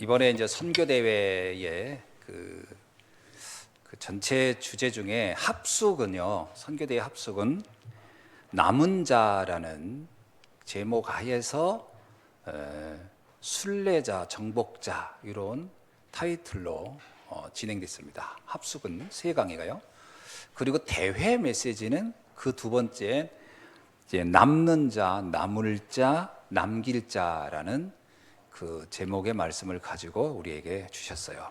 이번에 이제 선교 대회의 그 전체 주제 중에 합숙은요, 선교 대회 합숙은 남은 자라는 제목 하에서 순례자, 정복자 이런 타이틀로 진행됐습니다. 합숙은 세 강의가요. 그리고 대회 메시지는 그 두 번째 이제 남는 자, 남을 자, 남길 자라는 그 제목의 말씀을 가지고 우리에게 주셨어요.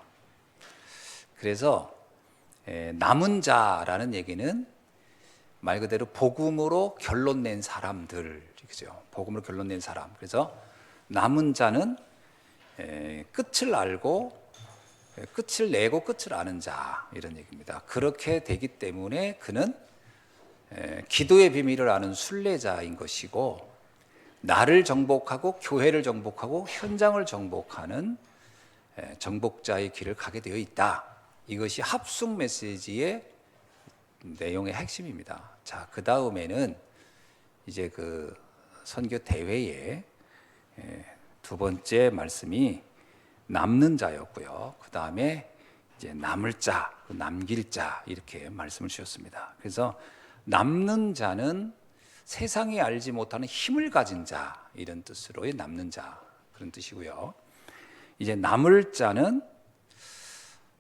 그래서 남은 자라는 얘기는 말 그대로 복음으로 결론 낸 사람들, 그죠? 복음으로 결론 낸 사람. 그래서 남은 자는 끝을 알고 끝을 내고 끝을 아는 자, 이런 얘기입니다. 그렇게 되기 때문에 그는 기도의 비밀을 아는 순례자인 것이고, 나를 정복하고 교회를 정복하고 현장을 정복하는 정복자의 길을 가게 되어 있다. 이것이 합숙 메시지의 내용의 핵심입니다. 자, 그 다음에는 이제 그 선교 대회의 두 번째 말씀이 남는 자였고요. 그 다음에 이제 남을 자, 남길 자 이렇게 말씀을 주셨습니다. 그래서 남는 자는 세상이 알지 못하는 힘을 가진 자, 이런 뜻으로의 남는 자, 그런 뜻이고요. 이제 남을 자는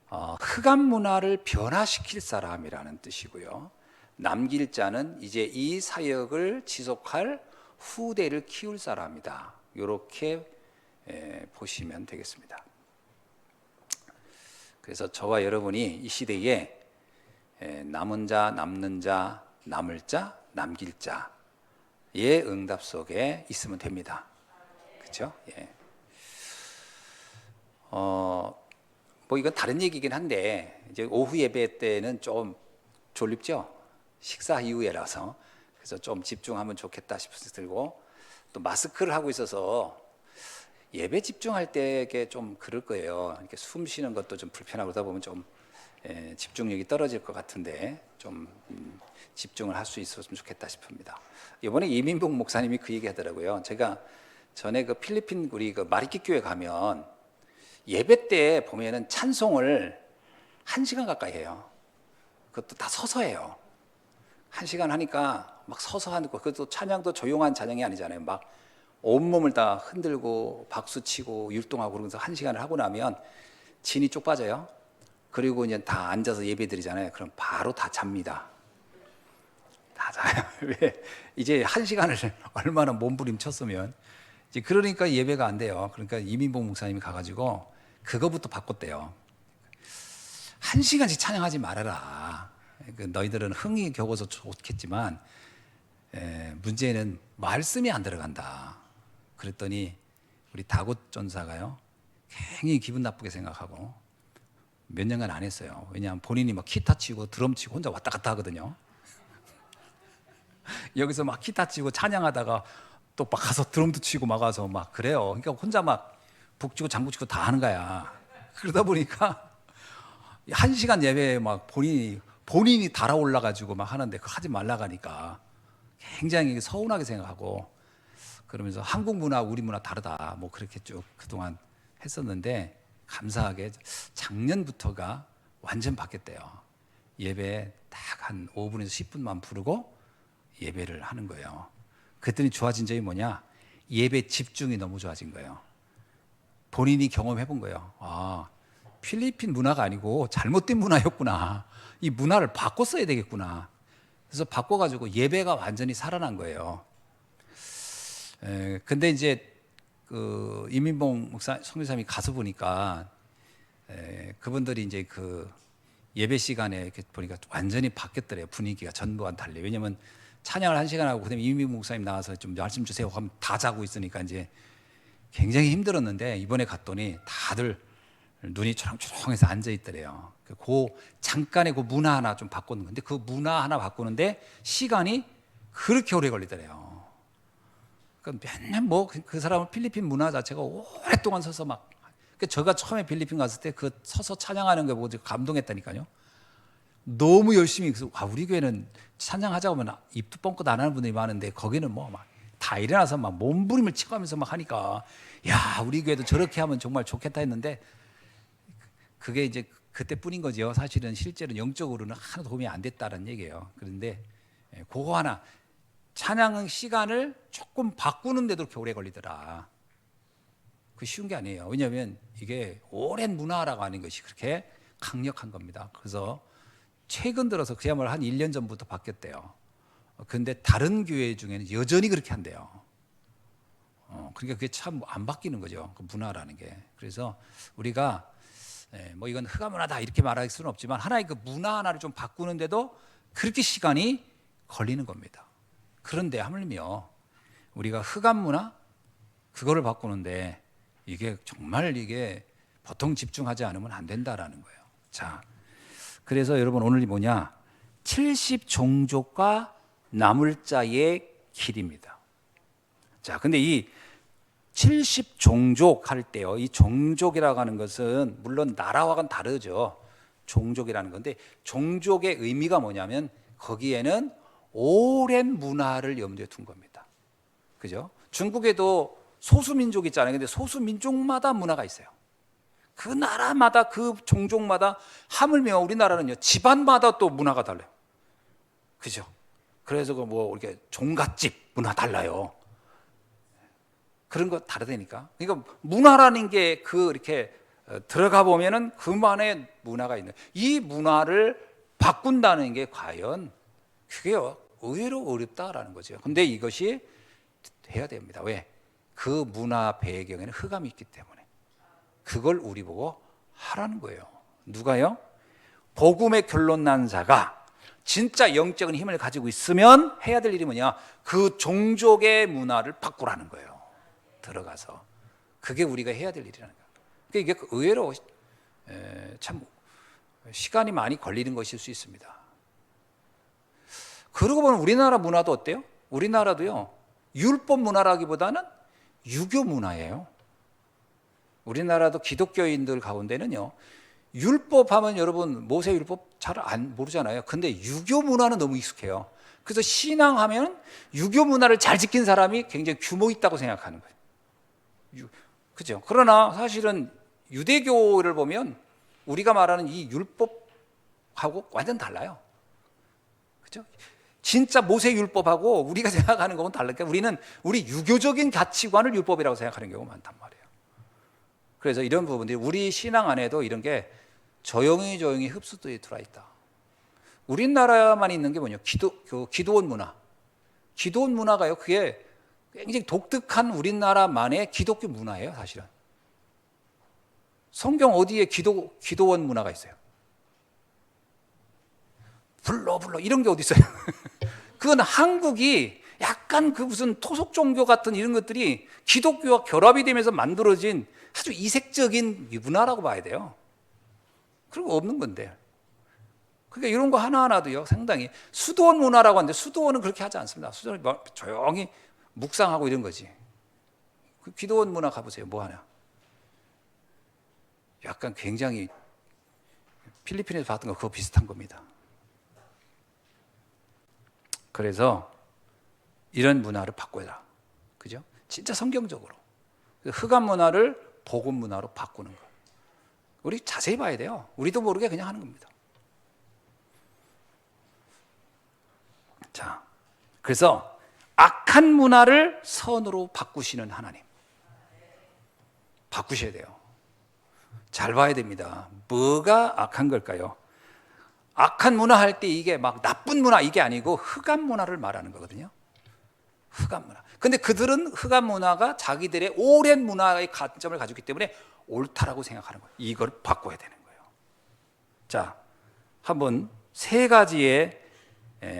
흑암 문화를 변화시킬 사람이라는 뜻이고요. 남길 자는 이제 이 사역을 지속할 후대를 키울 사람이다. 이렇게 보시면 되겠습니다. 그래서 저와 여러분이 이 시대에 남은 자, 남는 자, 남을 자, 남길 자의 응답 속에 있으면 됩니다. 그렇죠? 예. 뭐 이건 다른 얘기긴 한데, 이제 오후 예배 때는 좀 졸립죠? 식사 이후에라서. 그래서 좀 집중하면 좋겠다 싶어서 들고, 또 마스크를 하고 있어서 예배 집중할 때 좀 그럴 거예요. 이렇게 숨 쉬는 것도 좀 불편하고 그러다 보면 좀 집중력이 떨어질 것 같은데, 좀 집중을 할 수 있었으면 좋겠다 싶습니다. 이번에 이민복 목사님이 그 얘기 하더라고요. 제가 전에 그 필리핀 우리 그 마리키 교회 가면 예배 때 보면은 찬송을 1시간 가까이 해요. 그것도 다 서서 해요. 1시간 하니까 막 서서 하는 거, 그것도 찬양도 조용한 찬양이 아니잖아요. 막 온몸을 다 흔들고 박수치고 율동하고 그러면서 1시간을 하고 나면 진이 쪽 빠져요. 그리고 이제 다 앉아서 예배 드리잖아요. 그럼 바로 다 잡니다. 다 자요. 왜? 이제 1시간을 얼마나 몸부림쳤으면. 이제 그러니까 예배가 안 돼요. 그러니까 이민복 목사님이 가가지고 그거부터 바꿨대요. 1시간씩 찬양하지 말아라. 너희들은 흥이 겨워서 좋겠지만 문제는 말씀이 안 들어간다. 그랬더니 우리 다곶 전사가요, 굉장히 기분 나쁘게 생각하고 몇 년간 안 했어요. 왜냐하면 본인이 막 기타 치고 드럼 치고 혼자 왔다 갔다 하거든요. 여기서 막 기타 치고 찬양하다가 또 막 가서 드럼도 치고 막 와서 막 그래요. 그러니까 혼자 막 북치고 장구치고 다 하는 거야. 그러다 보니까 1시간 예배에 막 본인이 달아올라가지고 막 하는데 그거 하지 말라고 하니까 굉장히 서운하게 생각하고, 그러면서 한국 문화, 우리 문화 다르다. 뭐 그렇게 쭉 그동안 했었는데, 감사하게 작년부터가 완전 바뀌었대요. 예배 딱 한 5분에서 10분만 부르고 예배를 하는 거예요. 그랬더니 좋아진 점이 뭐냐? 예배 집중이 너무 좋아진 거예요. 본인이 경험해 본 거예요. 아, 필리핀 문화가 아니고 잘못된 문화였구나. 이 문화를 바꿔 써야 되겠구나. 그래서 바꿔가지고 예배가 완전히 살아난 거예요. 근데 이제 그 이민복 목사 선교사님이 가서 보니까 그분들이 이제 그 예배 시간에 이렇게 보니까 완전히 바뀌었더래요. 분위기가 전부와는 달리. 왜냐면 찬양을 1시간 하고 그다음에 이민복 목사님 나와서 좀 말씀 주세요 하면 다 자고 있으니까 이제 굉장히 힘들었는데, 이번에 갔더니 다들 눈이 초롱초롱해서 앉아 있더래요. 그 잠깐의 그 문화 하나 좀 바꾸는 건데, 그 문화 하나 바꾸는데 시간이 그렇게 오래 걸리더래요. 그러니까 맨날 뭐 그 사람은 필리핀 문화 자체가 오랫동안 서서 막, 그러니까 제가 처음에 필리핀 갔을 때 그 서서 찬양하는 거 보고 감동했다니까요. 너무 열심히. 그래서 우리 교회는 찬양하자고 하면 입도 뻥끗 안 하는 분들이 많은데 거기는 뭐 막 다 일어나서 막 몸부림을 치고 하면서 막 하니까 야, 우리 교회도 저렇게 하면 정말 좋겠다 했는데 그게 이제 그때뿐인 거죠. 사실은 실제로 영적으로는 하나도 도움이 안 됐다는 얘기예요. 그런데 그거 하나 찬양 시간을 조금 바꾸는데도 이렇게 오래 걸리더라. 그 쉬운 게 아니에요. 왜냐하면 이게 오랜 문화라고 하는 것이 그렇게 강력한 겁니다. 그래서 최근 들어서 그야말로 한 1년 전부터 바뀌었대요. 그런데 다른 교회 중에는 여전히 그렇게 한대요. 그러니까 그게 참 안 바뀌는 거죠. 그 문화라는 게. 그래서 우리가 뭐 이건 흑암 문화다 이렇게 말할 수는 없지만 하나의 그 문화 하나를 좀 바꾸는데도 그렇게 시간이 걸리는 겁니다. 그런데 하물며 우리가 흑암 문화 그거를 바꾸는데 이게 정말 이게 보통 집중하지 않으면 안 된다라는 거예요. 자, 그래서 여러분 오늘이 뭐냐? 70종족과 남을 자의 길입니다. 자, 근데 이 70종족 할 때요. 이 종족이라고 하는 것은 물론 나라와는 다르죠. 종족이라는 건데 종족의 의미가 뭐냐면 거기에는 오랜 문화를 염두에 둔 겁니다. 그죠? 중국에도 소수민족 있잖아요. 근데 소수민족마다 문화가 있어요. 그 나라마다 그 종족마다 하물며 우리나라는요. 집안마다 또 문화가 달라요. 그죠? 그래서 그 뭐 이렇게 종갓집 문화 달라요. 그런 거 다르다니까. 그러니까 문화라는 게 그 이렇게 들어가 보면은 그만의 문화가 있는. 이 문화를 바꾼다는 게 과연 그게요 의외로 어렵다라는 거죠. 근데 이것이 해야 됩니다. 왜? 그 문화 배경에는 흑암이 있기 때문에 그걸 우리 보고 하라는 거예요. 누가요? 복음의 결론 난 자가 진짜 영적인 힘을 가지고 있으면 해야 될 일이 뭐냐? 그 종족의 문화를 바꾸라는 거예요. 들어가서 그게 우리가 해야 될 일이라는 거예요. 그러니까 이게 의외로 참 시간이 많이 걸리는 것일 수 있습니다. 그러고 보면 우리나라 문화도 어때요? 우리나라도요 율법 문화라기보다는 유교 문화예요. 우리나라도 기독교인들 가운데는요 율법 하면 여러분 모세 율법 잘 안 모르잖아요. 근데 유교 문화는 너무 익숙해요. 그래서 신앙하면 유교 문화를 잘 지킨 사람이 굉장히 규모 있다고 생각하는 거예요. 그죠? 그러나 사실은 유대교를 보면 우리가 말하는 이 율법하고 완전 달라요. 그죠? 진짜 모세 율법하고 우리가 생각하는 것은 다르니까 우리는 우리 유교적인 가치관을 율법이라고 생각하는 경우가 많단 말이에요. 그래서 이런 부분들이 우리 신앙 안에도 이런 게 조용히 흡수되어 들어와 있다. 우리나라만 있는 게 뭐냐? 기도원 문화. 기도원 문화가요. 그게 굉장히 독특한 우리나라만의 기독교 문화예요, 사실은. 성경 어디에 기도원 문화가 있어요? 불러 이런 게 어디 있어요? 그건 한국이 약간 그 무슨 토속 종교 같은 이런 것들이 기독교와 결합이 되면서 만들어진 아주 이색적인 문화라고 봐야 돼요. 그리고 없는 건데. 그러니까 이런 거 하나하나도요 상당히 수도원 문화라고 하는데 수도원은 그렇게 하지 않습니다. 수도원은 조용히 묵상하고 이런 거지. 그 기도원 문화 가보세요. 뭐 하냐? 약간 굉장히 필리핀에서 봤던 거 그거 비슷한 겁니다. 그래서 이런 문화를 바꿔라. 그죠? 진짜 성경적으로. 흑암 문화를 복음 문화로 바꾸는 거. 우리 자세히 봐야 돼요. 우리도 모르게 그냥 하는 겁니다. 자, 그래서 악한 문화를 선으로 바꾸시는 하나님. 바꾸셔야 돼요. 잘 봐야 됩니다. 뭐가 악한 걸까요? 악한 문화 할 때 이게 막 나쁜 문화 이게 아니고 흑암 문화를 말하는 거거든요. 흑암 문화. 근데 그들은 흑암 문화가 자기들의 오랜 문화의 관점을 가지고 있기 때문에 옳다라고 생각하는 거예요. 이걸 바꿔야 되는 거예요. 자, 한번 세 가지의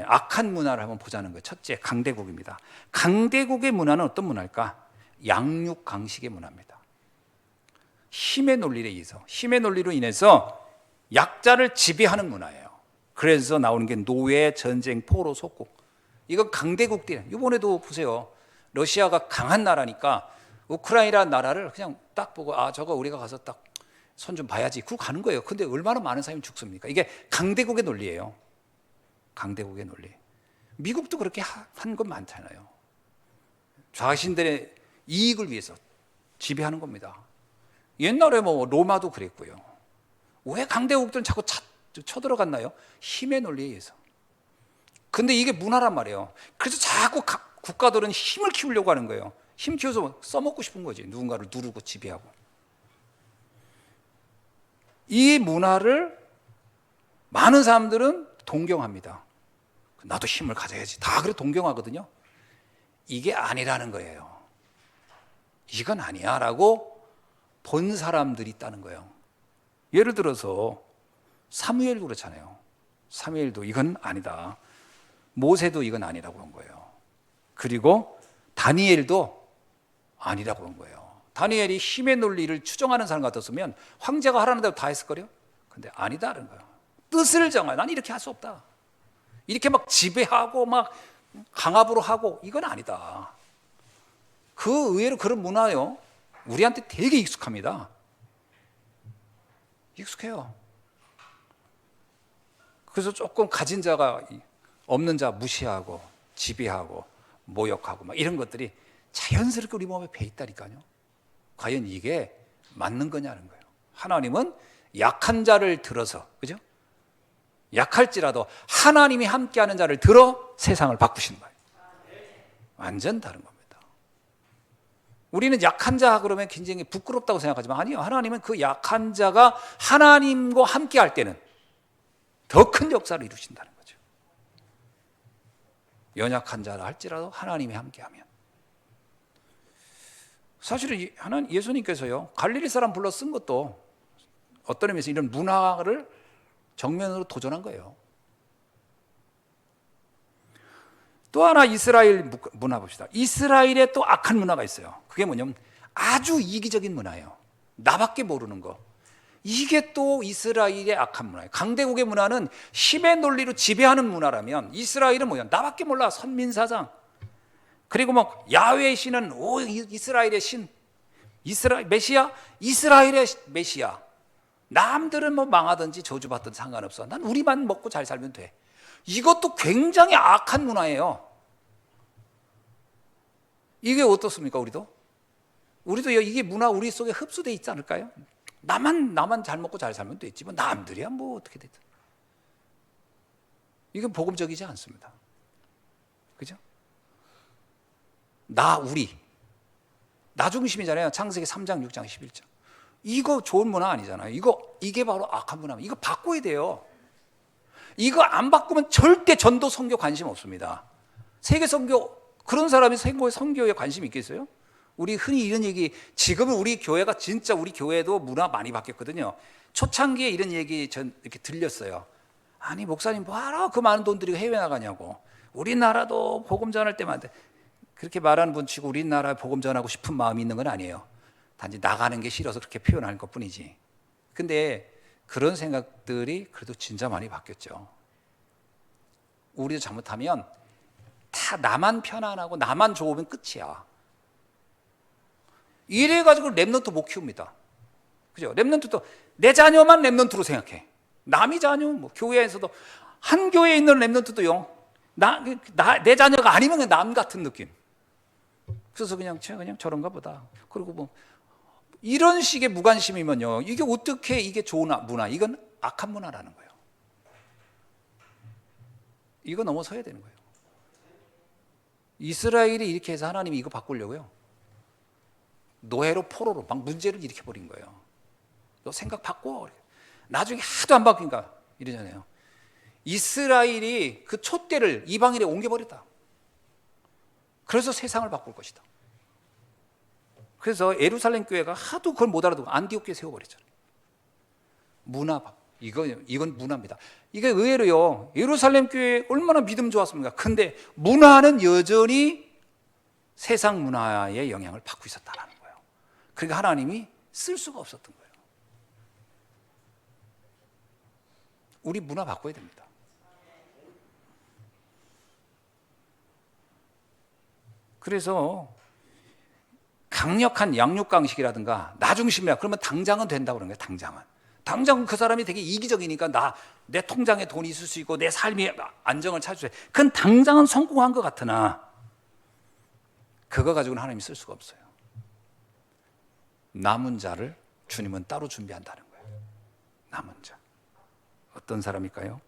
악한 문화를 한번 보자는 거예요. 첫째, 강대국입니다. 강대국의 문화는 어떤 문화일까? 양육 강식의 문화입니다. 힘의 논리에 의해서, 힘의 논리로 인해서 약자를 지배하는 문화예요. 그래서 나오는 게 노예, 전쟁, 포로, 속국. 이건 강대국들. 이번에도 보세요. 러시아가 강한 나라니까 우크라이나 나라를 그냥 딱 보고 저거 우리가 가서 딱 손 좀 봐야지. 그러고 가는 거예요. 근데 얼마나 많은 사람이 죽습니까? 이게 강대국의 논리예요. 강대국의 논리. 미국도 그렇게 한 건 많잖아요. 자신들의 이익을 위해서 지배하는 겁니다. 옛날에 뭐 로마도 그랬고요. 왜 강대국들은 자꾸 쳐들어갔나요? 힘의 논리에 의해서. 근데 이게 문화란 말이에요. 그래서 자꾸 국가들은 힘을 키우려고 하는 거예요. 힘 키워서 써먹고 싶은 거지. 누군가를 누르고 지배하고. 이 문화를 많은 사람들은 동경합니다. 나도 힘을 가져야지. 다 그래 동경하거든요. 이게 아니라는 거예요. 이건 아니야 라고 본 사람들이 있다는 거예요. 예를 들어서 사무엘도 그렇잖아요. 사무엘도 이건 아니다. 모세도 이건 아니라고 한 거예요. 그리고 다니엘도 아니라고 한 거예요. 다니엘이 힘의 논리를 추정하는 사람 같았으면 황제가 하라는 대로 다 했을 거요. 근데 아니다는 거예요. 뜻을 정해. 난 이렇게 할 수 없다. 이렇게 막 지배하고 막 강압으로 하고 이건 아니다. 그 의외로 그런 문화요. 우리한테 되게 익숙합니다. 익숙해요. 그래서 조금 가진 자가 없는 자 무시하고 지배하고 모욕하고 막 이런 것들이 자연스럽게 우리 몸에 배 있다니까요. 과연 이게 맞는 거냐는 거예요. 하나님은 약한 자를 들어서, 그죠? 약할지라도 하나님이 함께하는 자를 들어 세상을 바꾸시는 거예요. 완전 다른 겁니다. 우리는 약한 자 그러면 굉장히 부끄럽다고 생각하지만 아니요. 하나님은 그 약한 자가 하나님과 함께할 때는 더 큰 역사를 이루신다는 거죠. 연약한 자라 할지라도 하나님이 함께하면. 사실은 예수님께서요 갈릴리 사람 불러 쓴 것도 어떤 의미에서 이런 문화를 정면으로 도전한 거예요. 또 하나 이스라엘 문화 봅시다. 이스라엘에 또 악한 문화가 있어요. 그게 뭐냐면 아주 이기적인 문화예요. 나밖에 모르는 거. 이게 또 이스라엘의 악한 문화예요. 강대국의 문화는 힘의 논리로 지배하는 문화라면 이스라엘은 뭐야? 나밖에 몰라. 선민사상. 그리고 뭐 야훼의 신은 이스라엘의 신. 이스라엘 메시아? 이스라엘의 메시아. 남들은 뭐 망하든지 저주받든 상관없어. 난 우리만 먹고 잘 살면 돼. 이것도 굉장히 악한 문화예요. 이게 어떻습니까? 우리도 이게 문화 우리 속에 흡수되어 있지 않을까요? 나만 잘 먹고 잘 살면 되지. 뭐 남들이야 뭐 어떻게 되든. 이건 복음적이지 않습니다. 그죠? 우리. 나 중심이잖아요. 창세기 3장, 6장, 11장. 이거 좋은 문화 아니잖아요. 이게 바로 악한 문화입니다. 이거 바꿔야 돼요. 이거 안 바꾸면 절대 전도 선교 관심 없습니다. 세계 선교 그런 사람이 선교에 관심 있겠어요? 우리 흔히 이런 얘기 지금은 우리 교회가 진짜 우리 교회도 문화 많이 바뀌었거든요. 초창기에 이런 얘기 전 이렇게 들렸어요. 아니 목사님 뭐하러 그 많은 돈 들이고 해외 나가냐고. 우리나라도 복음 전할 때만 그렇게 말하는 분 치고 우리나라에 복음 전하고 싶은 마음이 있는 건 아니에요. 단지 나가는 게 싫어서 그렇게 표현하는 것뿐이지. 근데 그런 생각들이 그래도 진짜 많이 바뀌었죠. 우리도 잘못하면 다 나만 편안하고 나만 좋으면 끝이야. 이래가지고 랩넌트 못 키웁니다. 그죠? 랩넌트도 내 자녀만 랩넌트로 생각해. 남이 자녀, 뭐 교회에서도 한 교회에 있는 랩넌트도요. 내 자녀가 아니면 그냥 남 같은 느낌. 그래서 그냥 저런가 보다. 그리고 뭐 이런 식의 무관심이면요. 이게 어떻게 이게 좋은 문화? 이건 악한 문화라는 거예요. 이거 넘어서야 되는 거예요. 이스라엘이 이렇게 해서 하나님이 이거 바꾸려고요. 노예로 포로로 막 문제를 일으켜버린 거예요. 너 생각 바꿔. 나중에 하도 안 바뀌니까 이러잖아요. 이스라엘이 그 촛대를 이방인에 옮겨버렸다. 그래서 세상을 바꿀 것이다. 그래서 예루살렘 교회가 하도 그걸 못 알아듣고 안디옥 교회 세워버렸잖아요. 문화, 이건 문화입니다. 이게 의외로요, 예루살렘 교회 얼마나 믿음 좋았습니까? 근데 문화는 여전히 세상 문화의 영향을 받고 있었다는 거예요. 그러니까 하나님이 쓸 수가 없었던 거예요. 우리 문화 바꿔야 됩니다. 그래서 강력한 양육강식이라든가 나 중심이야. 그러면 당장은 된다고 그러는 거예요. 당장은 그 사람이 되게 이기적이니까 내 통장에 돈이 있을 수 있고 내 삶이 안정을 찾을 수 있어요. 그건 당장은 성공한 것 같으나 그거 가지고는 하나님이 쓸 수가 없어요. 남은 자를 주님은 따로 준비한다는 거예요. 남은 자. 어떤 사람일까요?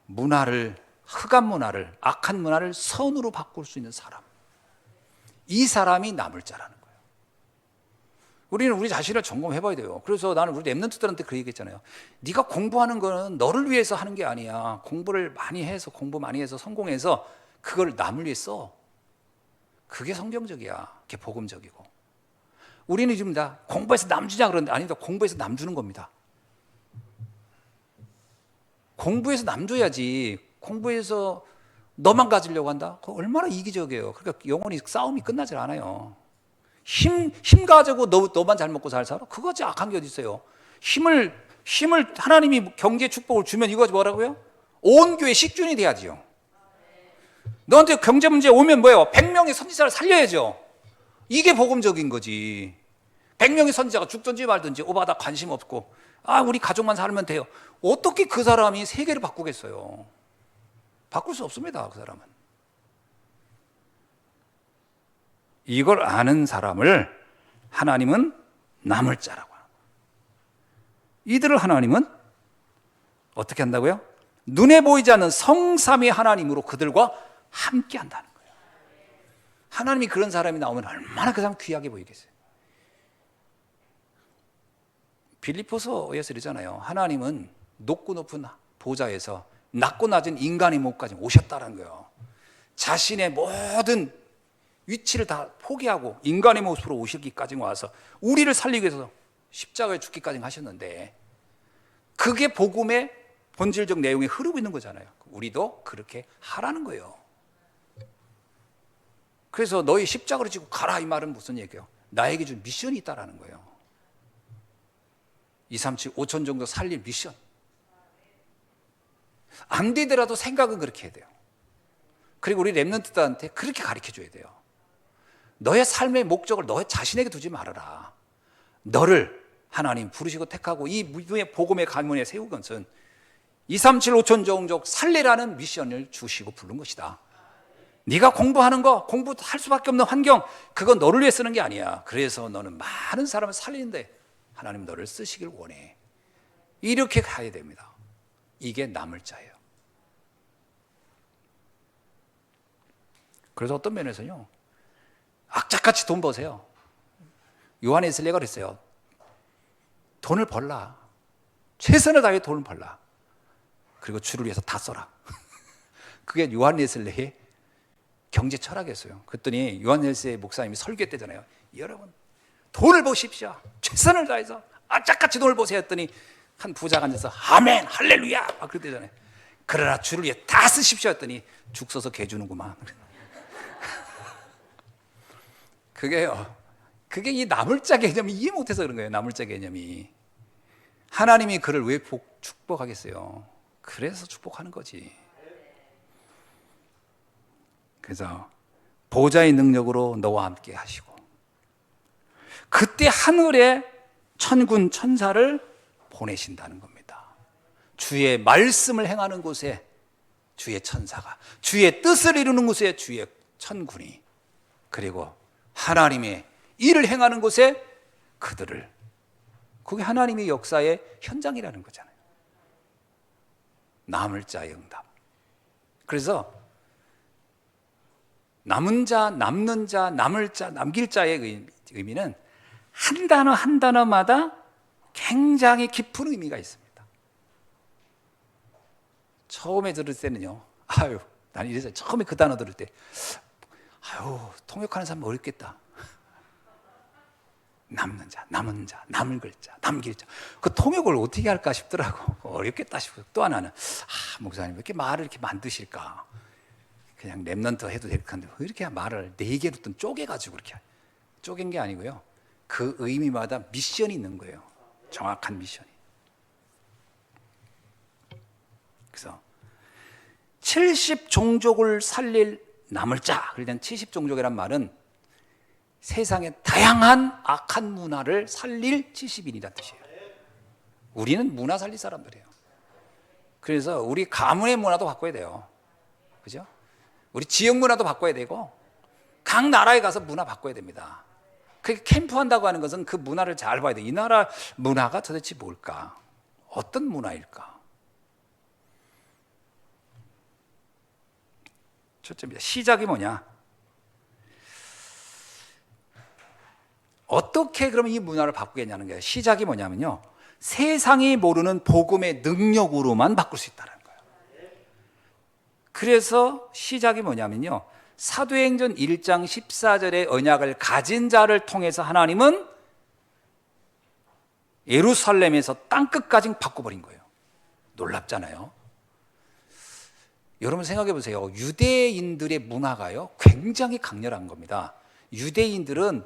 문화를, 흑암 문화를, 악한 문화를 선으로 바꿀 수 있는 사람. 이 사람이 남을 자라는 거예요. 우리는 우리 자신을 점검해 봐야 돼요. 그래서 나는 우리 랩런트들한테 그 얘기했잖아요. 네가 공부하는 거는 너를 위해서 하는 게 아니야. 공부 많이 해서 성공해서 그걸 남을 위해 써. 그게 성경적이야. 그게 복음적이고. 우리는 지금 다 공부해서 남 주자 그러는데 아니다. 공부해서 남 주는 겁니다. 공부해서 남 줘야지. 공부해서 너만 가지려고 한다? 그거 얼마나 이기적이에요. 그러니까 영원히 싸움이 끝나질 않아요. 힘 가지고 너만 잘 먹고 잘 살아? 그거지 악한 게 어디 있어요. 힘을 하나님이 경제 축복을 주면 이거 뭐라고요? 온 교회 식준이 돼야지요. 너한테 경제 문제 오면 뭐예요? 100명의 선지자를 살려야죠. 이게 복음적인 거지. 100명의 선지자가 죽든지 말든지 오바다 관심 없고 우리 가족만 살면 돼요. 어떻게 그 사람이 세계를 바꾸겠어요? 바꿀 수 없습니다. 그 사람은. 이걸 아는 사람을 하나님은 남을 자라고 합니다. 이들을 하나님은 어떻게 한다고요? 눈에 보이지 않는 성삼위 하나님으로 그들과 함께 한다는 거예요. 하나님이 그런 사람이 나오면 얼마나 그 사람 귀하게 보이겠어요. 빌립보서에서 이러잖아요. 하나님은 높고 높은 보좌에서 낮고 낮은 인간의 몸까지 오셨다는 거예요. 자신의 모든 위치를 다 포기하고 인간의 모습으로 오시기까지 와서 우리를 살리기 위해서 십자가에 죽기까지 하셨는데 그게 복음의 본질적 내용에 흐르고 있는 거잖아요. 우리도 그렇게 하라는 거예요. 그래서 너희 십자가를 지고 가라 이 말은 무슨 얘기예요? 나에게 준 미션이 있다라는 거예요. 2, 3, 7, 5천 정도 살릴 미션. 안 되더라도 생각은 그렇게 해야 돼요. 그리고 우리 랩런트들한테 그렇게 가르쳐 줘야 돼요. 너의 삶의 목적을 너의 자신에게 두지 말아라. 너를 하나님 부르시고 택하고 이 복음의 가문에 세운 것은 2, 3, 7, 5천 종족 살리라는 미션을 주시고 부른 것이다. 네가 공부하는 거, 공부할 수밖에 없는 환경, 그건 너를 위해 쓰는 게 아니야. 그래서 너는 많은 사람을 살리는데 하나님 너를 쓰시길 원해. 이렇게 가야 됩니다. 이게 남을 자예요. 그래서 어떤 면에서요, 악착같이 돈 버세요. 요한 웨슬리가 그랬어요. 돈을 벌라. 최선을 다해 돈을 벌라. 그리고 주를 위해서 다 써라. 그게 요한 웨슬리의 경제 철학이었어요. 그랬더니 요한 웨슬리 목사님이 설교했대잖아요. 여러분 돈을 버십시오. 최선을 다해서 악착같이 돈을 버세요 했더니 한 부자가 앉아서 아멘 할렐루야 그랬대잖아요. 그러나 주를 위해 다 쓰십시오 했더니 죽 써서 개 주는구만. 그게 이 나물자 개념이 이해 못해서 그런 거예요. 나물자 개념이. 하나님이 그를 왜 축복하겠어요? 그래서 축복하는 거지. 그래서 보좌의 능력으로 너와 함께 하시고 그때 하늘에 천군 천사를 보내신다는 겁니다. 주의 말씀을 행하는 곳에 주의 천사가, 주의 뜻을 이루는 곳에 주의 천군이, 그리고 하나님의 일을 행하는 곳에 그들을, 그게 하나님의 역사의 현장이라는 거잖아요. 남을 자의 응답. 그래서 남은 자, 남는 자, 남을 자, 남길 자의 의미는 한 단어 한 단어마다 굉장히 깊은 의미가 있습니다. 처음에 들을 때는요, 난 이래서 처음에 그 단어 들을 때, 통역하는 사람 어렵겠다. 남는 자, 남은 자, 남을 글자, 남길 자. 그 통역을 어떻게 할까 싶더라고. 어렵겠다 싶어요. 또 하나는, 목사님 왜 이렇게 말을 이렇게 만드실까? 그냥 랩런트 해도 될 건데 왜 이렇게 말을 4개로 또 쪼개가지고 이렇게 쪼갠 게 아니고요. 그 의미마다 미션이 있는 거예요. 정확한 미션이. 그래서 70종족을 살릴 남을 자. 그러니까 70종족이란 말은 세상의 다양한 악한 문화를 살릴 70인이라는 뜻이에요. 우리는 문화 살릴 사람들이에요. 그래서 우리 가문의 문화도 바꿔야 돼요. 그죠? 우리 지역 문화도 바꿔야 되고 각 나라에 가서 문화 바꿔야 됩니다. 그 캠프한다고 하는 것은 그 문화를 잘 봐야 돼. 이 나라 문화가 도대체 뭘까? 어떤 문화일까? 초점이다. 시작이 뭐냐? 어떻게 그러면 이 문화를 바꾸겠냐는 거예요. 시작이 뭐냐면요, 세상이 모르는 복음의 능력으로만 바꿀 수 있다는 거예요. 그래서 시작이 뭐냐면요, 사도행전 1장 14절의 언약을 가진 자를 통해서 하나님은 예루살렘에서 땅끝까지 바꿔버린 거예요. 놀랍잖아요. 여러분 생각해 보세요. 유대인들의 문화가요, 굉장히 강렬한 겁니다. 유대인들은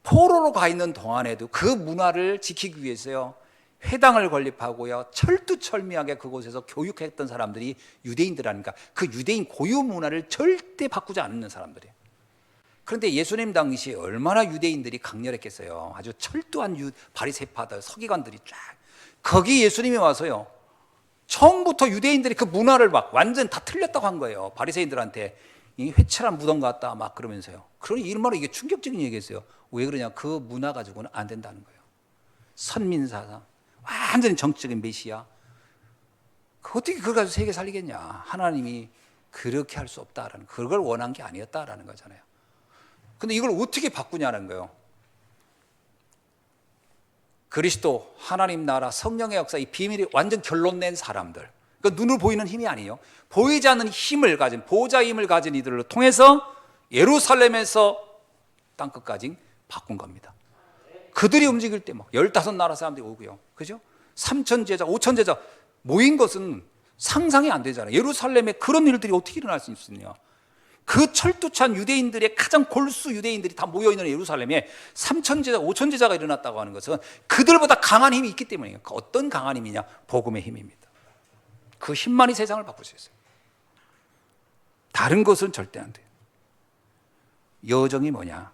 포로로 가 있는 동안에도 그 문화를 지키기 위해서요, 회당을 건립하고요, 철두철미하게 그곳에서 교육했던 사람들이 유대인들이니까 그 유대인 고유 문화를 절대 바꾸지 않는 사람들이에요. 그런데 예수님 당시에 얼마나 유대인들이 강렬했겠어요. 아주 철두한 바리새파들, 서기관들이 쫙. 거기 예수님이 와서요, 처음부터 유대인들이 그 문화를 막 완전 다 틀렸다고 한 거예요. 바리새인들한테 이 회칠한 무덤 같다 막 그러면서요. 그러니 이말로 이게 충격적인 얘기였어요. 왜 그러냐? 그 문화 가지고는 안 된다는 거예요. 선민사상, 완전히 정치적인 메시아. 어떻게 그걸 가지고 세계 살리겠냐? 하나님이 그렇게 할 수 없다라는, 그걸 원한 게 아니었다라는 거잖아요. 근데 이걸 어떻게 바꾸냐는 거예요. 그리스도, 하나님 나라, 성령의 역사, 이 비밀이 완전 결론 낸 사람들, 그러니까 눈으로 보이는 힘이 아니에요. 보이지 않는 힘을 가진, 보호자의 힘을 가진 이들을 통해서 예루살렘에서 땅끝까지 바꾼 겁니다. 그들이 움직일 때 막 15나라 사람들이 오고요, 그죠? 3,000제자, 5,000제자 모인 것은 상상이 안 되잖아요. 예루살렘에 그런 일들이 어떻게 일어날 수 있느냐? 그 철두찬 유대인들의 가장 골수 유대인들이 다 모여있는 예루살렘에 3,000제자, 5,000제자가 일어났다고 하는 것은 그들보다 강한 힘이 있기 때문이에요. 그 어떤 강한 힘이냐? 복음의 힘입니다. 그 힘만이 세상을 바꿀 수 있어요. 다른 것은 절대 안 돼요. 여정이 뭐냐?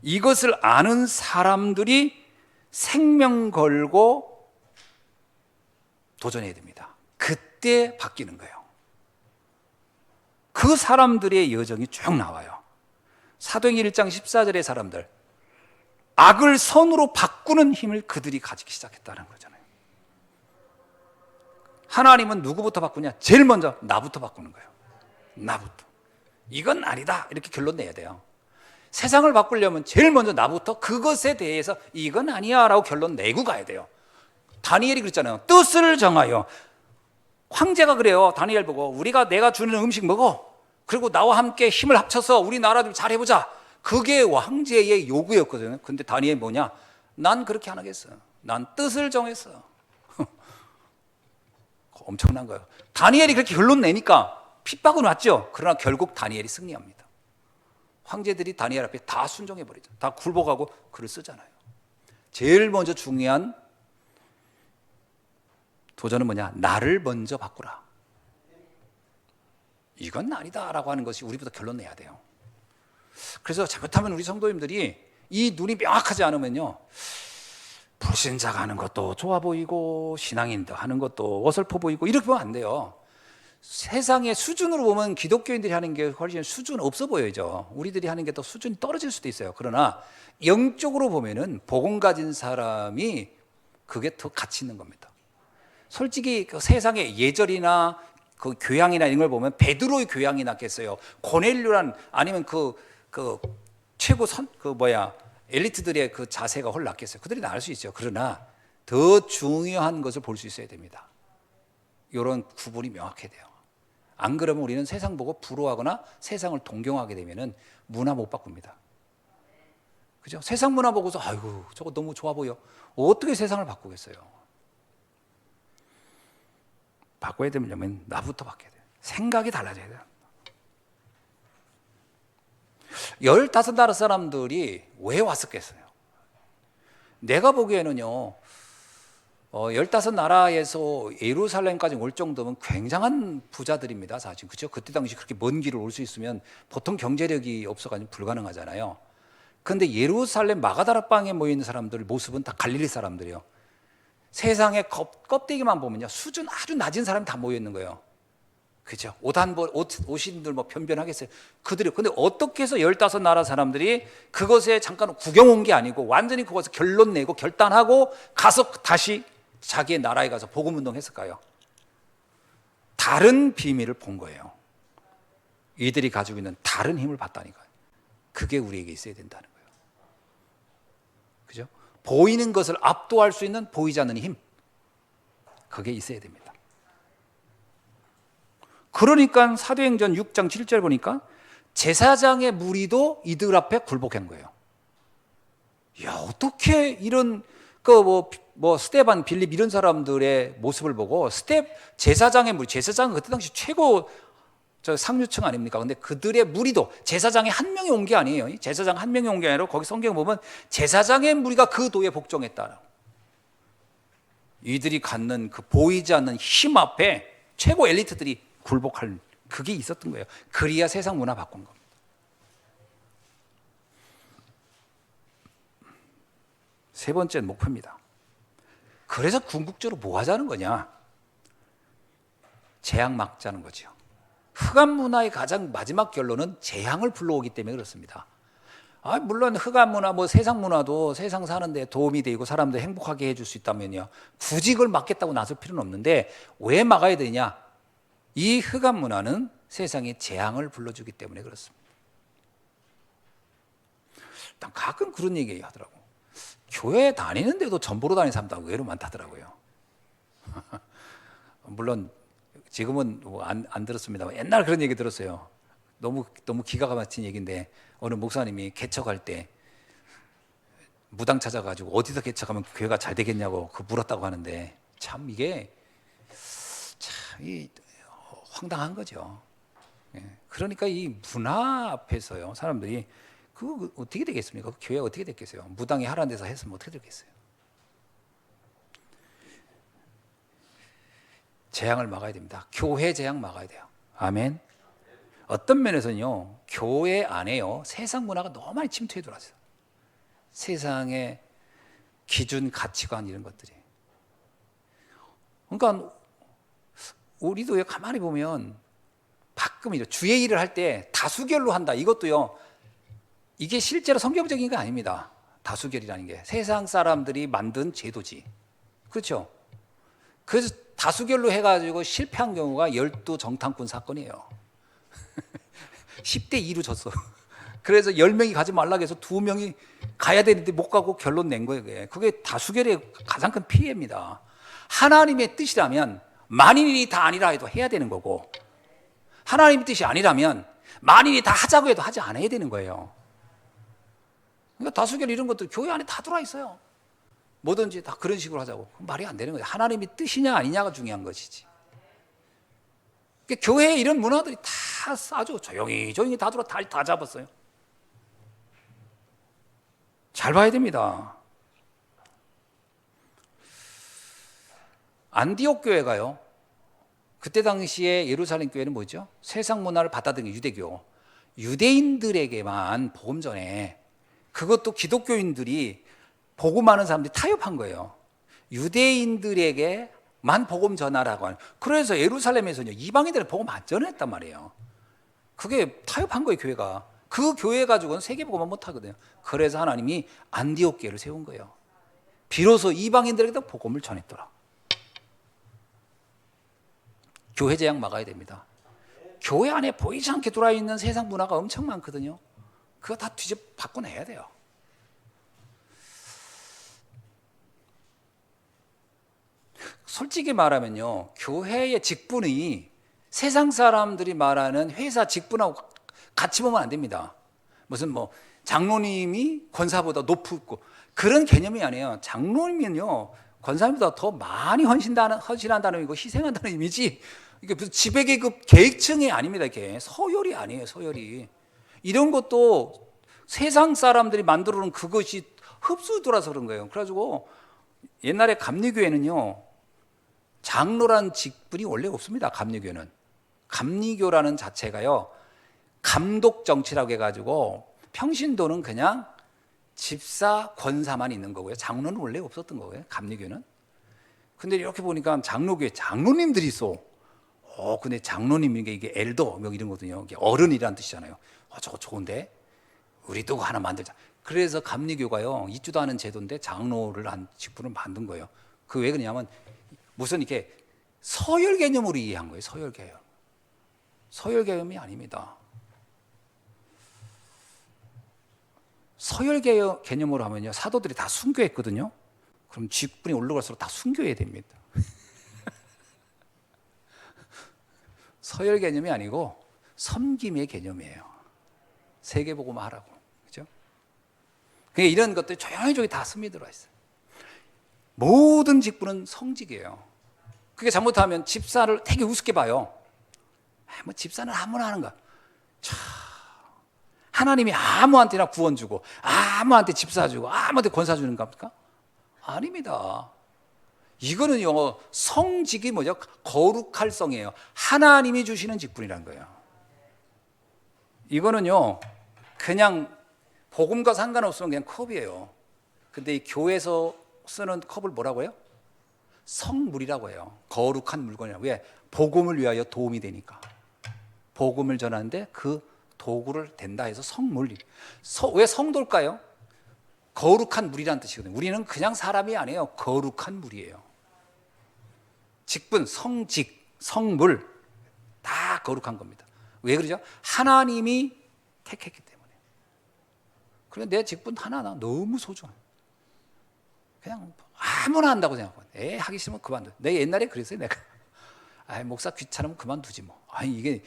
이것을 아는 사람들이 생명 걸고 도전해야 됩니다. 그때 바뀌는 거예요. 그 사람들의 여정이 쭉 나와요. 사도행전 1장 14절의 사람들, 악을 선으로 바꾸는 힘을 그들이 가지기 시작했다는 거잖아요. 하나님은 누구부터 바꾸냐? 제일 먼저 나부터 바꾸는 거예요. 나부터. 이건 아니다, 이렇게 결론 내야 돼요. 세상을 바꾸려면 제일 먼저 나부터 그것에 대해서 이건 아니야 라고 결론 내고 가야 돼요. 다니엘이 그랬잖아요. 뜻을 정하여. 황제가 그래요. 다니엘 보고, 내가 주는 음식 먹어. 그리고 나와 함께 힘을 합쳐서 우리나라 좀 잘해보자. 그게 황제의 요구였거든요. 근데 다니엘 뭐냐? 난 그렇게 안 하겠어. 난 뜻을 정했어. 엄청난 거예요. 다니엘이 그렇게 결론 내니까 핍박은 왔죠. 그러나 결국 다니엘이 승리합니다. 황제들이 다니엘 앞에 다 순종해버리죠. 다 굴복하고 글을 쓰잖아요. 제일 먼저 중요한 도전은 뭐냐? 나를 먼저 바꾸라. 이건 아니다 라고 하는 것이 우리부터 결론 내야 돼요. 그래서 잘못하면 우리 성도님들이 이 눈이 명확하지 않으면요, 불신자가 하는 것도 좋아 보이고 신앙인도 하는 것도 어설퍼 보이고 이렇게 보면 안 돼요. 세상의 수준으로 보면 기독교인들이 하는 게 훨씬 수준 없어 보여요. 우리들이 하는 게 더 수준이 떨어질 수도 있어요. 그러나 영적으로 보면은 복음 가진 사람이 그게 더 가치 있는 겁니다. 솔직히 그 세상의 예절이나 그 교양이나 이런 걸 보면 베드로의 교양이 낫겠어요? 고넬료란, 아니면 그 최고 엘리트들의 그 자세가 훨 낫겠어요? 그들이 나을 수 있죠. 그러나 더 중요한 것을 볼 수 있어야 됩니다. 이런 구분이 명확해야 돼요. 안 그러면 우리는 세상 보고 부러워하거나 세상을 동경하게 되면은 문화 못 바꿉니다. 그죠? 세상 문화 보고서 아이고 저거 너무 좋아 보여. 어떻게 세상을 바꾸겠어요? 바꿔야 되려면 나부터 바뀌어야 돼요. 생각이 달라져야 돼요. 15나라 사람들이 왜 왔었겠어요? 내가 보기에는요, 15나라에서 예루살렘까지 올 정도면 굉장한 부자들입니다, 사실. 그렇죠? 그때 당시 그렇게 먼 길을 올 수 있으면 보통 경제력이 없어가지고 불가능하잖아요. 그런데 예루살렘 마가다락방에 모여있는 사람들 모습은 다 갈릴리 사람들이에요. 세상의 껍데기만 보면요, 수준 아주 낮은 사람이 다 모여있는 거예요. 그죠? 옷인들 뭐 변변하겠어요. 그들이 근데 어떻게 해서 15나라 사람들이 그것에 잠깐 구경 온 게 아니고 완전히 그것을 결론 내고 결단하고 가서 다시 자기의 나라에 가서 복음 운동했을까요? 다른 비밀을 본 거예요. 이들이 가지고 있는 다른 힘을 봤다니까요. 그게 우리에게 있어야 된다는 거예요. 그죠? 보이는 것을 압도할 수 있는 보이지 않는 힘, 그게 있어야 됩니다. 그러니까 사도행전 6장 7절 보니까 제사장의 무리도 이들 앞에 굴복한 거예요. 야, 어떻게 이런 스데반, 빌립 이런 사람들의 모습을 보고 제사장의 무리, 제사장은 그때 당시 최고 상류층 아닙니까? 근데 그들의 무리도 제사장이 한 명이 온 게 아니에요. 제사장 한 명이 온 게 아니라 거기 성경 보면 제사장의 무리가 그 도에 복종했다. 이들이 갖는 그 보이지 않는 힘 앞에 최고 엘리트들이 굴복할 그게 있었던 거예요. 그리야 세상 문화 바꾼 겁니다. 세 번째 목표입니다. 그래서 궁극적으로 뭐 하자는 거냐? 재앙 막자는 거죠. 흑암 문화의 가장 마지막 결론은 재앙을 불러오기 때문에 그렇습니다. 물론 흑암 문화, 세상 문화도 세상 사는데 도움이 되고 사람들 행복하게 해줄 수 있다면요. 굳이 그걸 막겠다고 나설 필요는 없는데 왜 막아야 되냐? 이 흑암 문화는 세상에 재앙을 불러주기 때문에 그렇습니다. 일단 가끔 그런 얘기 하더라고. 교회 다니는데도 전보로 다니는 사람도 의외로 많다더라고요. 물론 지금은 안 들었습니다만 옛날 그런 얘기 들었어요. 너무 기가 막힌 얘기인데 어느 목사님이 개척할 때 무당 찾아가지고 어디서 개척하면 교회가 잘 되겠냐고 물었다고 하는데 참 이게 참 황당한 거죠. 그러니까 이 문화 앞에서요 사람들이 그거 어떻게 되겠습니까? 교회가 어떻게 됐겠어요? 무당이 하라는 데서 했으면 어떻게 되겠어요? 재앙을 막아야 됩니다. 교회 재앙 막아야 돼요. 아멘. 어떤 면에서는요 교회 안에요 세상 문화가 너무 많이 침투해 들어왔어요. 세상의 기준, 가치관 이런 것들이. 그러니까 우리도 가만히 보면 가끔 주의 일을 할 때 다수결로 한다. 이것도요 이게 실제로 성경적인 게 아닙니다. 다수결이라는 게 세상 사람들이 만든 제도지. 그렇죠? 그래서 다수결로 해가지고 실패한 경우가 12정탐꾼 사건이에요. 10대 2로 졌어. 그래서 10명이 가지 말라고 해서 2명이 가야 되는데 못 가고 결론 낸 거예요. 그게 다수결의 가장 큰 피해입니다. 하나님의 뜻이라면 만인이 다 아니라 해도 해야 되는 거고 하나님의 뜻이 아니라면 만인이 다 하자고 해도 하지 않아야 되는 거예요. 그러니까 다수결 이런 것들 교회 안에 다 들어와 있어요. 뭐든지 다 그런 식으로 하자고. 말이 안 되는 거예요. 하나님의 뜻이냐 아니냐가 중요한 것이지. 그러니까 교회에 이런 문화들이 다 아주 조용히 다 들어 다 잡았어요. 잘 봐야 됩니다. 안디옥 교회가요. 그때 당시에 예루살렘 교회는 뭐죠? 세상 문화를 받아들인 유대교. 유대인들에게만 복음 전에 그것도 기독교인들이 복음하는 사람들이 타협한 거예요. 유대인들에게만 복음 전하라고 하는. 그래서 예루살렘에서는요 이방인들은 복음 안 전했단 말이에요. 그게 타협한 거예요 교회가. 그 교회 가지고는 세계 복음만 못 하거든요. 그래서 하나님이 안디옥 교회를 세운 거예요. 비로소 이방인들에게도 복음을 전했더라. 교회 재앙 막아야 됩니다. 교회 안에 보이지 않게 들어와 있는 세상 문화가 엄청 많거든요. 그거 다 바꿔내야 돼요. 솔직히 말하면요 교회의 직분이 세상 사람들이 말하는 회사 직분하고 같이 보면 안 됩니다. 무슨 장로님이 권사보다 높고 그런 개념이 아니에요. 장로님은요 권사님보다 더 많이 헌신한다는 의미고 희생한다는 의미지 이게 무슨 지배계급 계층이 아닙니다. 이게 서열이 아니에요. 서열이. 이런 것도 세상 사람들이 만들어 놓은 그것이 흡수되어서 그런 거예요. 그래가지고 옛날에 감리교회는요 장로란 직분이 원래 없습니다. 감리교회는. 감리교라는 자체가요 감독 정치라고 해가지고 평신도는 그냥 집사 권사만 있는 거고요. 장로는 원래 없었던 거고요. 감리교회는. 근데 이렇게 보니까 장로교회 장로님들이 있어. 근데 장로님 이게 엘더 뭐 이런 거거든요. 이게 어른이라는 뜻이잖아요. 저거 좋은데 우리도 하나 만들자. 그래서 감리교가요, 있지도 않은 제도인데 장로를 한 직분을 만든 거예요. 그 왜 그러냐면 무슨 이렇게 서열 개념으로 이해한 거예요. 서열 개념. 서열 개념이 아닙니다. 서열 개념으로 하면요, 사도들이 다 순교했거든요. 그럼 직분이 올라갈수록 다 순교해야 됩니다. 서열 개념이 아니고 섬김의 개념이에요. 세계복음화 하라고. 그죠? 그러니까 이런 것들이 조용히 다 스며들어 있어요. 모든 직분은 성직이에요. 그게 잘못하면 집사를 되게 우습게 봐요. 뭐 집사는 아무나 하는 거야. 하나님이 아무한테나 구원 주고 아무한테 집사 주고 아무한테 권사 주는 겁니까? 아닙니다. 이거는요, 성직이 뭐죠? 거룩할 성이에요. 하나님이 주시는 직분이라는 거예요. 이거는요, 그냥 복음과 상관없으면 그냥 컵이에요. 근데 이 교회에서 쓰는 컵을 뭐라고 해요? 성물이라고 해요. 거룩한 물건이라고. 왜? 복음을 위하여 도움이 되니까. 복음을 전하는데 그 도구를 된다 해서 성물. 왜 성도일까요? 거룩한 물이라는 뜻이거든요. 우리는 그냥 사람이 아니에요. 거룩한 물이에요. 직분, 성직, 성물 다 거룩한 겁니다. 왜 그러죠? 하나님이 택했기 때문에. 그래 내 직분 하나하나 너무 소중해. 그냥 아무나 한다고 생각하고, 하기 싫으면 그만둬. 내가 옛날에 그랬어요. 내가 목사 귀찮으면 그만두지 뭐. 이게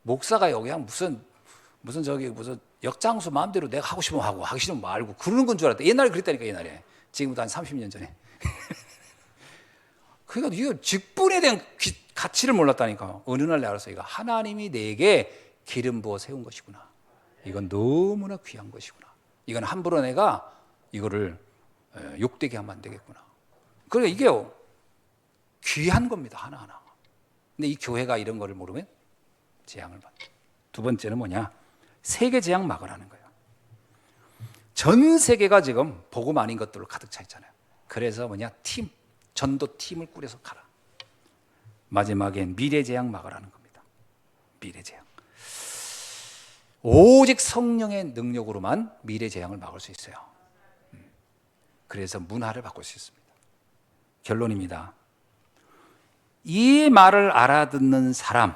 목사가 여기 그냥 무슨 역장수 마음대로 내가 하고 싶으면 하고 하기 싫으면 말고 그러는 건 줄 알았다. 옛날에 그랬다니까. 옛날에. 지금부터 한 30년 전에. 그러니까 이거 직분에 대한 가치를 몰랐다니까. 어느 날 내가 알았어. 이거 하나님이 내게 기름 부어 세운 것이구나. 이건 너무나 귀한 것이구나. 이건 함부로 내가 이거를 욕되게 하면 안 되겠구나. 그러니까 이게 귀한 겁니다. 하나하나. 근데 이 교회가 이런 거를 모르면 재앙을 받는. 두 번째는 뭐냐? 세계 재앙 막으라는 거예요. 전 세계가 지금 복음 아닌 것들로 가득 차 있잖아요. 그래서 뭐냐? 전도 팀을 꾸려서 가라. 마지막엔 미래 재앙 막으라는 겁니다. 미래 재앙. 오직 성령의 능력으로만 미래 재앙을 막을 수 있어요. 그래서 문화를 바꿀 수 있습니다. 결론입니다. 이 말을 알아듣는 사람,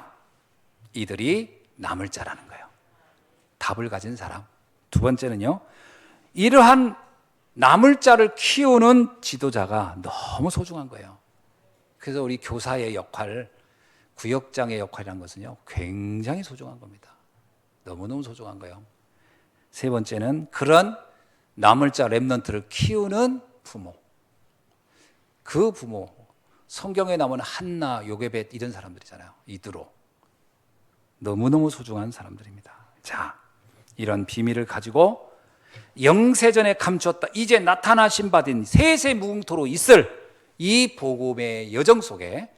이들이 남을 자라는 거예요. 답을 가진 사람. 두 번째는요, 이러한 남을 자를 키우는 지도자가 너무 소중한 거예요. 그래서 우리 교사의 역할, 구역장의 역할이라는 것은요, 굉장히 소중한 겁니다. 너무너무 소중한 거예요. 세 번째는 그런 남을 자 렘넌트를 키우는 부모. 그 부모, 성경에 나오는 한나, 요게벳 이런 사람들이잖아요. 이드로. 너무너무 소중한 사람들입니다. 자, 이런 비밀을 가지고 영세전에 감추었다 이제 나타나신 바된 세세무궁토로 있을 이 복음의 여정 속에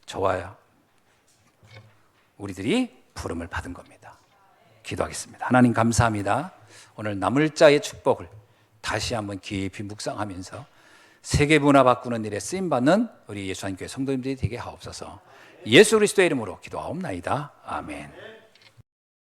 저와 우리들이 부름을 받은 겁니다. 기도하겠습니다. 하나님 감사합니다. 오늘 남을 자의 축복을 다시 한번 깊이 묵상하면서 세계 문화 바꾸는 일에 쓰임받는 우리 예수한교회 성도님들이 되게 하옵소서. 예수 그리스도의 이름으로 기도하옵나이다. 아멘.